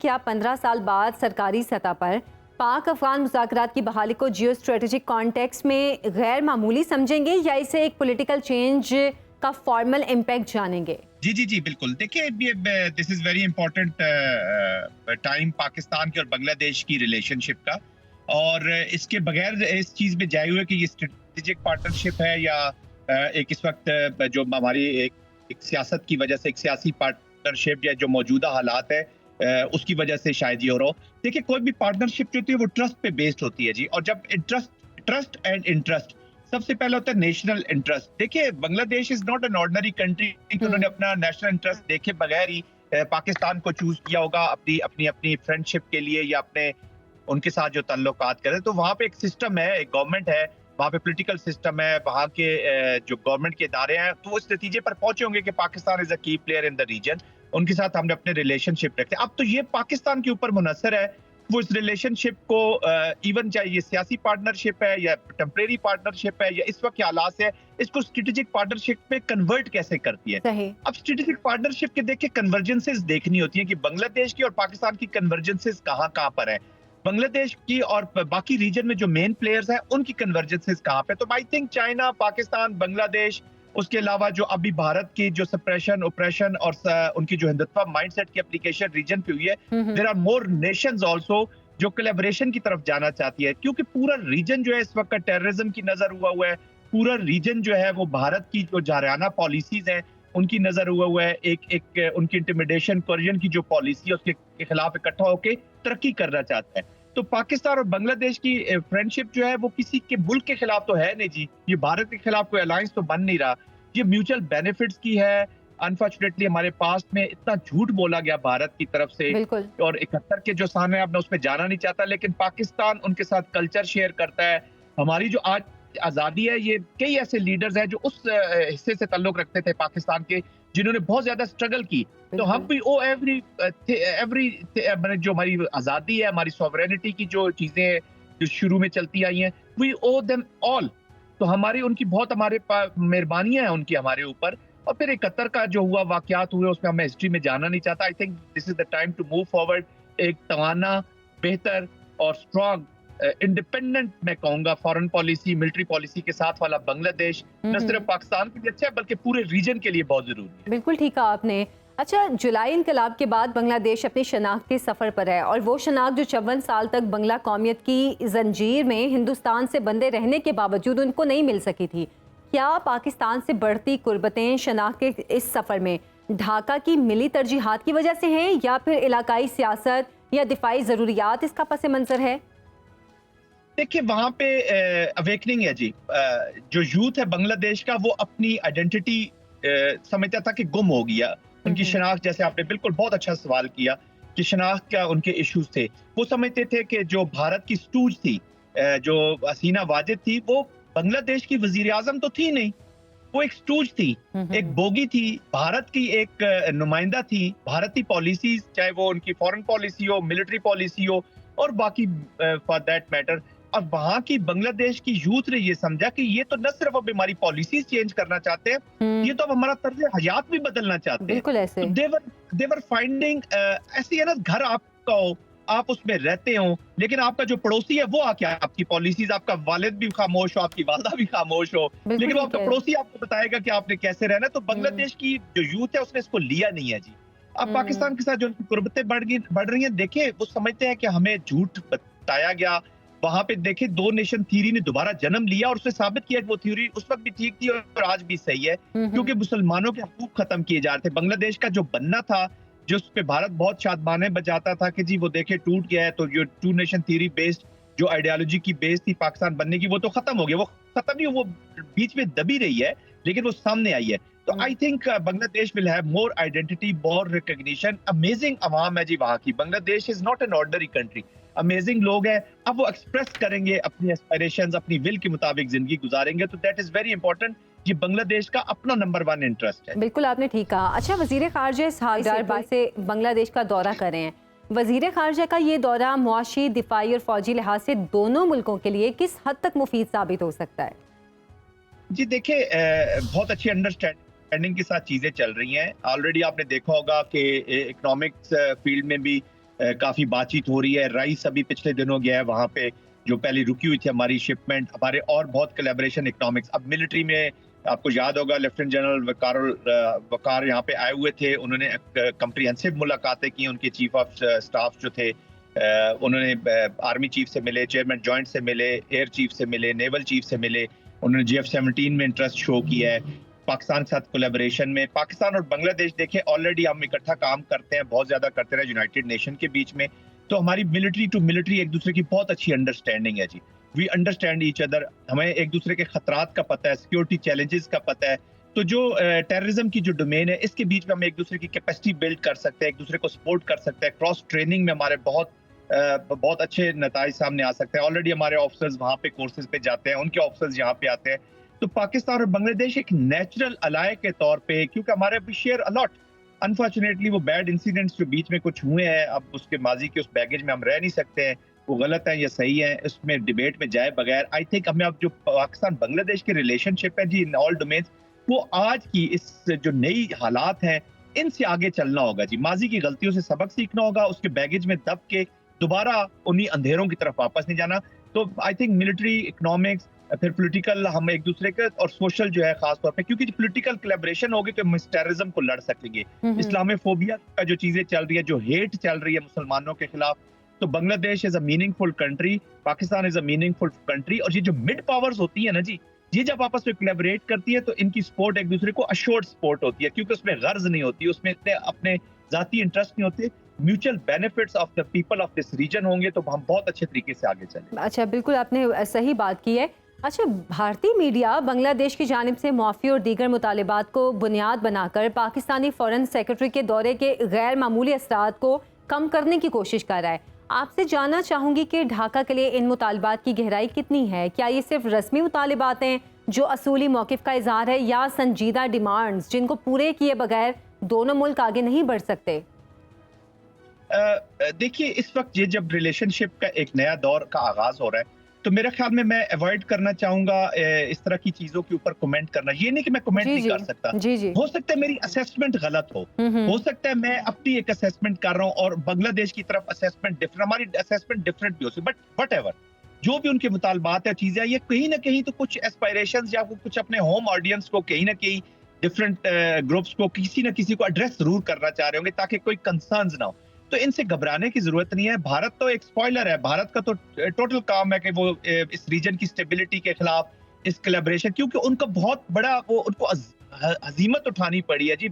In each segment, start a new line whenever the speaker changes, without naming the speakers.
क्या 15 साल बाद सरकारी सतह पर पाक अफगान मुज़ाकरात की बहाली को जियो स्ट्रेटेजिक कॉन्टेक्स्ट में गैर मामूली समझेंगे या इसे एक पॉलिटिकल चेंज का फॉर्मल इम्पैक्ट जानेंगे?
जी जी जी बिल्कुल। देखिए, this is very important time Pakistan के और बांग्लादेश की रिलेशनशिप का। और इसके बगैर इस चीज में जाए हुए कि ये स्ट्रेटेजिक पार्टनरशिप है या एक इस वक्त जो हमारी एक सियासत की वजह से एक सियासी पार्टनरशिप या जो मौजूदा हालात है उसकी वजह से शायद ये हो रहा हो। देखिए, कोई भी पार्टनरशिप जो होती है वो ट्रस्ट पे बेस्ड होती है जी। और जब ट्रस्ट एंड इंटरेस्ट, सबसे पहले होता है नेशनल इंटरेस्ट। देखिए, Bangladesh is not an ordinary country कि उन्होंने अपना नेशनल इंटरेस्ट देखे बगैर ही पाकिस्तान को चूज किया होगा अपनी अपनी अपनी फ्रेंडशिप के लिए या अपने उनके साथ जो ताल्लुकात करें। तो वहाँ पे एक सिस्टम है, एक गवर्नमेंट है, वहाँ पे पॉलिटिकल सिस्टम है, वहाँ के जो गवर्नमेंट के इदारे हैं, तो इस नतीजे पर पहुंचे होंगे कि पाकिस्तान इज अ की प्लेयर इन द रीजन। उनके साथ हमने अपने रिलेशनशिप रखते हैं। अब तो ये पाकिस्तान के ऊपर मुनहसर है वो इस रिलेशनशिप को इवन चाहे ये सियासी पार्टनरशिप है या टेम्परेरी पार्टनरशिप है या इस वक्त के हालात से इसको स्ट्रेटेजिक पार्टनरशिप में कन्वर्ट कैसे करती है।
सही।
अब स्ट्रेटेजिक पार्टनरशिप के देखिए कन्वर्जेंसेस देखनी होती है कि बांग्लादेश की और पाकिस्तान की कन्वर्जेंसेस कहाँ कहाँ पर है, बांग्लादेश की और बाकी रीजन में जो मेन प्लेयर्स हैं उनकी कन्वर्जेंसेस कहाँ पे। तो I think China, Pakistan, Bangladesh, उसके अलावा जो अभी भारत की जो सप्रेशन, ओप्रेशन और उनकी जो हिंदुत्व माइंडसेट की एप्लीकेशन रीजन पे हुई है, there are more nations also जो कोलैबोरेशन की तरफ जाना चाहती है। क्योंकि पूरा रीजन जो है इस वक्त टेररिज्म की नजर हुआ है, पूरा रीजन जो है वो भारत की जो जारहाना पॉलिसीज हैं उनकी नजर हुआ है। एक उनकी इंटिमिडेशन कोरियन की जो पॉलिसी है उसके खिलाफ इकट्ठा होकर तरक्की करना चाहता है। तो पाकिस्तान और बांग्लादेश की फ्रेंडशिप जो है वो किसी के मुल्क के खिलाफ तो है नहीं जी, ये भारत के खिलाफ कोई अलायंस तो बन नहीं रहा, ये म्यूचुअल बेनिफिट्स की है। अनफॉर्चुनेटली हमारे पास्ट में इतना झूठ बोला गया भारत की तरफ से, और 71 के जो सामने है, मैं उसमें जाना नहीं चाहता, लेकिन पाकिस्तान उनके साथ कल्चर शेयर करता है। हमारी जो आज आजादी है, ये कई ऐसे लीडर्स हैं जो उस हिस्से से ताल्लुक रखते थे पाकिस्तान के, जिन्होंने बहुत ज्यादा स्ट्रगल की। तो हम भी ओ एवरी जो हमारी आजादी है, हमारी सॉवरेनिटी की जो चीजें जो शुरू में चलती आई हैं, वी ओ देम ऑल। तो हमारी उनकी बहुत हमारे मेहरबानियां हैं उनकी हमारे ऊपर। और फिर 71 का जो हुआ वाकयात हुए उसमें मैं हिस्ट्री में जाना नहीं चाहता। I think this is the time to move forward, एक तवाना, बेहतर और स्ट्रॉन्ग इंडिपेंडेंट मैं कहूंगा फॉरेन पॉलिसी, मिलिट्री पॉलिसी के साथ वाला बांग्लादेश न सिर्फ पाकिस्तान के लिए अच्छा है बल्कि पूरे रीजन के लिए बहुत जरूरी है।
बिल्कुल ठीक कहा आपने। अच्छा, जुलाई इनकलाब के बाद बांग्लादेश अपनी शनाख्त के सफ़र पर है और वो शनाख्त जो 54 साल तक बंगला कौमियत की जंजीर में हिंदुस्तान से बंधे रहने के बावजूद उनको नहीं मिल सकी थी। क्या पाकिस्तान से बढ़ती कुर्बतें शनाख्त के इस सफ़र में ढाका की मिली तरजीहात की वजह से हैं या फिर इलाकाई सियासत या दिफाई ज़रूरियात इसका पस मंज़र है?
देखिए, वहां पे अवेकनिंग है जी। जो यूथ है बांग्लादेश का वो अपनी आइडेंटिटी समझता था कि गुम हो गया, उनकी शनाख्त, जैसे आपने बिल्कुल बहुत अच्छा सवाल किया कि शनाख्त क्या उनके इश्यूज थे। वो समझते थे कि जो भारत की स्टूज थी, जो हसीना वाजिद थी, वो बांग्लादेश की वजीर आजम तो थी नहीं, वो एक स्टूज थी, एक बोगी थी, भारत की एक नुमाइंदा थी। भारतीय पॉलिसीज, चाहे वो उनकी फॉरेन पॉलिसी हो, मिलिट्री पॉलिसी हो और बाकी फॉर दैट मैटर। अब वहां की बांग्लादेश की यूथ ने ये समझा कि ये तो न सिर्फ अब हमारी पॉलिसीज चेंज करना चाहते हैं, ये तो अब हमारा तर्ज हयात भी बदलना चाहते हैं।
बिल्कुल ऐसे।
देवर फाइंडिंग ऐसी है ना, घर आपका हो, आप उसमें रहते हो, लेकिन आपका जो पड़ोसी है वो आके आपकी पॉलिसीज, आपका वालिद भी खामोश हो, आपकी वालदा भी खामोश हो, लेकिन वो आपका पड़ोसी आपको बताएगा कि आपने कैसे रहना। तो बांग्लादेश की जो यूथ है उसने इसको लिया नहीं है जी। अब पाकिस्तान के साथ जो उनकी कुर्बतें बढ़ रही हैं, देखिए वो समझते हैं कि हमें झूठ बताया गया। वहां पे देखे दो नेशन थ्योरी ने दोबारा जन्म लिया और उसने साबित किया कि वो थ्योरी उस वक्त भी ठीक थी और आज भी सही है, क्योंकि मुसलमानों के हकूक खत्म किए जा रहे थे। बांग्लादेश का जो बनना था, जो उस पे भारत बहुत शादमाने बजाता था कि जी वो देखे टूट गया है, तो जो टू नेशन थ्योरी बेस्ड जो आइडियोलॉजी की बेस थी पाकिस्तान बनने की, वो तो खत्म हो गया। वो खत्म नहीं, वो बीच में दबी रही है, लेकिन वो सामने आई है। तो I think Bangladesh will have more identity, more recognition. Amazing अवाम है जी वहां की। Bangladesh is not an ordinary country, amazing लोग हैं। अब वो एक्सप्रेस करेंगे अपनी एस्पिरेशंस, अपनी विल के मुताबिक जिंदगी गुजारेंगे, तो दैट इज वेरी इंपॉर्टेंट। ये बांग्लादेश का अपना नंबर 1 इंटरेस्ट है।
बिल्कुल आपने ठीक कहा। अच्छा, वजीर खारजा इसहाक डार से बांग्लादेश का दौरा कर रहे हैं। वजीर खारजा का ये दौरा मुआशी, दिफाई और फौजी लिहाज से दोनों मुल्कों के लिए किस हद तक मुफीद साबित हो सकता है?
जी देखिए, बहुत अच्छी अंडरस्टैंडिंग के साथ चीजें चल रही हैं। ऑलरेडी आपने देखा होगा कि इकोनॉमिक्स फील्ड में भी काफी बातचीत हो रही है। राइस अभी पिछले दिनों गया है वहां पे, जो पहले रुकी हुई थी हमारी शिपमेंट, हमारे और बहुत कोलैबोरेशन इकोनॉमिक्स। अब मिलिट्री में आपको याद होगा लेफ्टिनेंट जनरल वकार यहाँ पे आए हुए थे, उन्होंने कंप्रिहेंसिव मुलाकातें की, उनके चीफ ऑफ स्टाफ जो थे उन्होंने आर्मी चीफ से मिले, चेयरमैन जॉइंट से मिले, एयर चीफ से मिले, नेवल चीफ से मिले, उन्होंने GF-17 में इंटरेस्ट शो किया है। पाकिस्तान के साथ कोलैबोरेशन में पाकिस्तान और बांग्लादेश देखें ऑलरेडी हम इकट्ठा काम करते हैं, बहुत ज्यादा करते रहे यूनाइटेड नेशन के बीच में, तो हमारी मिलिट्री टू मिलिट्री एक दूसरे की बहुत अच्छी अंडरस्टैंडिंग है जी। वी अंडरस्टैंड ईच अदर, हमें एक दूसरे के खतरात का पता है, सिक्योरिटी चैलेंजेस का पता है। तो जो टेररिज्म की जो डोमेन है इसके बीच में हम एक दूसरे की कैपेसिटी बिल्ड कर सकते हैं, एक दूसरे को सपोर्ट कर सकते हैं। क्रॉस ट्रेनिंग में हमारे बहुत अच्छे नताइज सामने आ सकते हैं। ऑलरेडी हमारे ऑफिसर्स वहां पे कोर्सेज पे जाते हैं, उनके ऑफिसर्स यहाँ पे आते हैं। तो पाकिस्तान और बांग्लादेश एक नेचुरल अलाय के तौर पे, क्योंकि हमारे भी शेयर अलॉट, अनफॉर्चुनेटली वो बैड इंसिडेंट्स जो बीच में कुछ हुए हैं, अब उसके माजी के उस बैगेज में हम रह नहीं सकते हैं, वो गलत है या सही है, उसमें डिबेट में जाए बगैर आई थिंक हमें अब जो पाकिस्तान बांग्लादेश की रिलेशनशिप है जी इन ऑल डोमेन्स, वो आज की इस जो नई हालात हैं इनसे आगे चलना होगा जी। माजी की गलतियों से सबक सीखना होगा, उसके बैगेज में दब के दोबारा उन्हीं अंधेरों की तरफ वापस नहीं जाना। तो आई थिंक मिलिट्री, इकोनॉमिक्स, फिर पॉलिटिकल, हम एक दूसरे के, और सोशल जो है खास तौर पे, क्योंकि पॉलिटिकल कोलैबोरेशन होगी तो हम इस टेररिज्म को लड़ सकेंगे। इस्लामोफोबिया का जो चीजें चल रही है, जो हेट चल रही है मुसलमानों के खिलाफ, तो Bangladesh is a meaningful country, Pakistan is a meaningful country. और ये जो मिड पावर्स होती है ना जी, ये जब आपस में कोलैबोरेट करती है तो इनकी सपोर्ट एक दूसरे को अश्योर्ड सपोर्ट होती है, क्योंकि उसमें गर्ज नहीं होती, उसमें इतने अपने जाती इंटरेस्ट नहीं होते, mutual benefits of the people of this region होंगे तो हम बहुत अच्छे तरीके से आगे चलेंगे।
अच्छा, बिल्कुल आपने सही बात की है। अच्छा, भारतीय मीडिया बांग्लादेश की जानिब से मुआफ़ी और दीगर मुतालिबात को बुनियाद बनाकर पाकिस्तानी फॉरेन सेक्रेटरी के दौरे के गैर मामूली असरात को कम करने की कोशिश कर रहा है। आपसे जानना चाहूँगी कि ढाका के लिए इन मुतालिबात की गहराई कितनी है? क्या ये सिर्फ रस्मी मुतालिबात हैं जो असूली मौक़िफ़ का इज़हार है, या संजीदा डिमांड्स जिनको पूरे किए बगैर दोनों मुल्क आगे नहीं बढ़ सकते?
देखिए, इस वक्त ये जब रिलेशनशिप का एक नया दौर का आगाज हो रहा है, तो मेरे ख्याल में मैं अवॉइड करना चाहूंगा इस तरह की चीजों के ऊपर कमेंट करना। ये नहीं कि मैं कमेंट नहीं कर सकता,
जी।
हो सकता है मेरी असेसमेंट गलत हो सकता है मैं अपनी एक असेसमेंट कर रहा हूँ और बांग्लादेश की तरफ असेसमेंट डिफरेंट, हमारी असेसमेंट डिफरेंट भी हो सकती, बट व्हाटएवर जो भी उनके मुतालबात है चीजें, ये कहीं ना कहीं तो कुछ एस्पायरेशंस या कुछ अपने होम ऑडियंस को कहीं ना कहीं डिफरेंट ग्रुप्स को किसी ना किसी को एड्रेस जरूर करना चाह रहे होंगे ताकि कोई कंसर्न्स ना हो। तो इनसे घबराने की जरूरत नहीं है। भारत तो एक स्पॉइलर है, भारत का तो टोटल काम है कि वो इस रीजन की स्टेबिलिटी के खिलाफ इस कोलैबोरेशन, क्योंकि उनका बहुत बड़ा वो उनको हजीमत उठानी पड़ी है जी।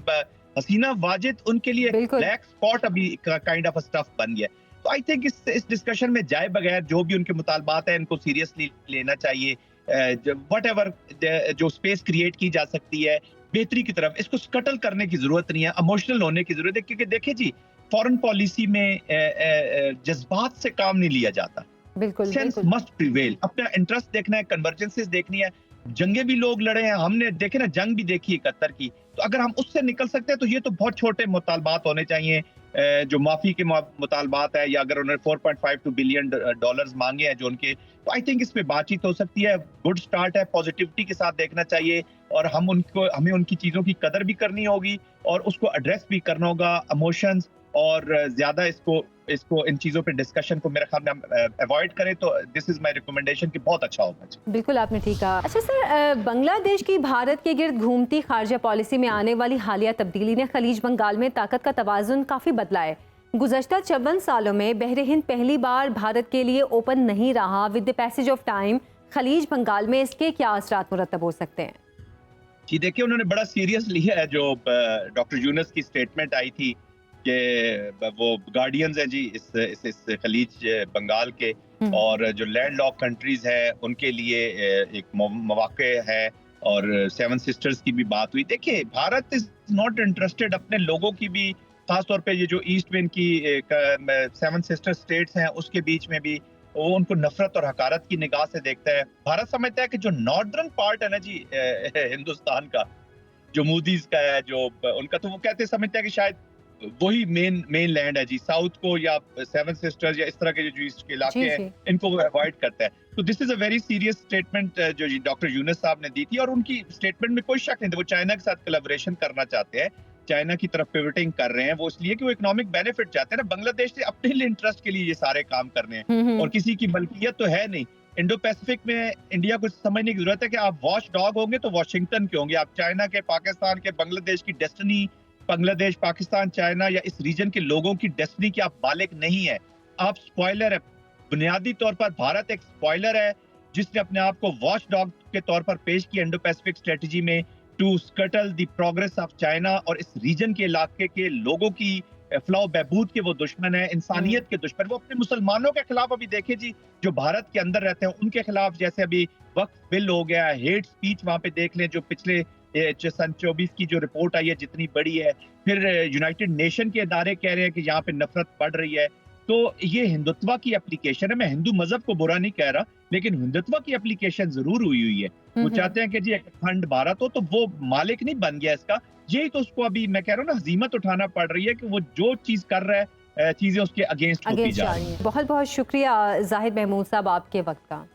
हसीना वाजिद उनके लिए ब्लैक स्पॉट अभी काइंड ऑफ स्टफ बन गया। तो आई थिंक इस डिस्कशन में जाए बगैर जो भी उनके मुतालबात है इनको सीरियसली लेना चाहिए। व्हाटएवर जो स्पेस क्रिएट की जा सकती है बेहतरी की तरफ, इसको स्कटल करने की जरूरत नहीं है, इमोशनल होने की जरूरत है। क्योंकि देखिए जी, फॉरेन पॉलिसी में जज्बात से काम नहीं लिया जाता, सेंस मस्ट प्रिवेल। अपना इंटरेस्ट देखना है, कन्वर्जेंसेस देखनी है। जंगे भी लोग लड़े हैं, हमने देखे ना, जंग भी देखी 71 की। तो अगर हम उससे निकल सकते हैं तो ये तो बहुत छोटे मुतालबात होने चाहिए, जो माफी के मुतालबात है, या अगर उन्होंने 4.52 बिलियन डॉलर्स मांगे हैं जो उनके, तो आई थिंक इस पे बातचीत हो सकती है। गुड स्टार्ट है, पॉजिटिविटी के साथ देखना चाहिए, और हमें उनकी चीजों की कदर भी करनी होगी और उसको एड्रेस भी करना होगा, इमोशंस और ज्यादा इसको इन चीजों पे डिस्कशन को मेरे ख्याल में हम अवॉइड करें तो दिस इज माय रिकमेंडेशन कि बहुत अच्छा होगा।
बिल्कुल आपने ठीक कहा। अच्छा सर, बांग्लादेश की भारत के गिर्द घूमती खारजा पॉलिसी में आने वाली हालिया तब्दीली ने खलीज बंगाल में ताकत का तवाज़ुन काफ़ी बदला है। गुज़श्ता 54 सालों में बहर हिंद पहली बार भारत के लिए ओपन नहीं रहा। With the passage of time खलीज बंगाल में इसके क्या असरात मुरतब हो सकते हैं?
जी देखिए, उन्होंने बड़ा सीरियस लिया है जो डॉक्टर यूनुस की स्टेटमेंट आई थी कि वो गार्डियंस हैं जी इस खलीज बंगाल के, और जो लैंड लॉक कंट्रीज है उनके लिए एक मौके है, और सेवन सिस्टर्स की भी बात हुई। देखिए, भारत इज नॉट इंटरेस्टेड, अपने लोगों की भी, खासतौर पे ये जो ईस्ट विंग की सेवन सिस्टर स्टेट्स हैं उसके बीच में भी वो उनको नफरत और हकारत की निगाह से देखता है। भारत समझता है कि जो नॉर्दर्न पार्ट है ना जी हिंदुस्तान का, जो मोदीज का है, जो उनका, तो वो कहते समझते हैं कि शायद वही मेन लैंड है जी। साउथ को या सेवन सिस्टर्स या इस तरह के जो ईस्ट के इलाके हैं इनको वो अवॉइड करता है। तो this is a very serious statement जो डॉक्टर यूनुस साहब ने दी थी, और उनकी स्टेटमेंट में कोई शक नहीं था, वो चाइना के साथ कोलैबोरेशन करना चाहते हैं। चाइना की तरफ पिवटिंग कर रहे हैं वो इसलिए कि वो इकोनॉमिक बेनिफिट चाहते हैं ना। बांग्लादेश से अपने लिए इंटरेस्ट के लिए ये सारे काम करने हैं और किसी की मलकियत तो है नहीं। इंडो पैसिफिक में इंडिया को समझने की जरूरत है कि आप वॉच डॉग होंगे तो वॉशिंगटन के होंगे। आप चाइना के, पाकिस्तान के, बांग्लादेश की डेस्टिनी, बांग्लादेश, पाकिस्तान, चाइना या इस रीजन के लोगों की डेस्टिनी की आप मालिक नहीं है, आप स्पॉइलर है। बुनियादी तौर पर भारत एक स्पॉइलर है जिसने अपने आप को वॉच डॉग के तौर पर पेश किया इंडो पैसिफिक स्ट्रेटजी में, to scuttle the progress of China. और इस रीजन के इलाके के लोगों की फलाह बहबूद के वो दुश्मन है, इंसानियत के दुश्मन। वो अपने मुसलमानों के खिलाफ, अभी देखिए जी, जो भारत के अंदर रहते हैं उनके खिलाफ, जैसे अभी वक्फ बिल हो गया, हेट स्पीच वहां पे देख लें जो पिछले सन 24 की जो रिपोर्ट आई है जितनी बड़ी है। फिर यूनाइटेड नेशन के इदारे कह रहे हैं कि यहाँ पे नफरत बढ़ रही है। तो ये हिंदुत्व की एप्लीकेशन है। मैं हिंदू मजहब को बुरा नहीं कह रहा, लेकिन हिंदुत्व की एप्लीकेशन जरूर हुई है। वो चाहते हैं कि जी एक अखंड भारत हो, तो वो मालिक नहीं बन गया इसका। यही तो उसको अभी मैं कह रहा हूँ ना, हजीमत उठाना पड़ रही है कि वो जो चीज कर रहा है चीजें उसके अगेंस्ट होती जा रही है।
बहुत बहुत शुक्रिया जाहिद महमूद साहब आपके वक्त का।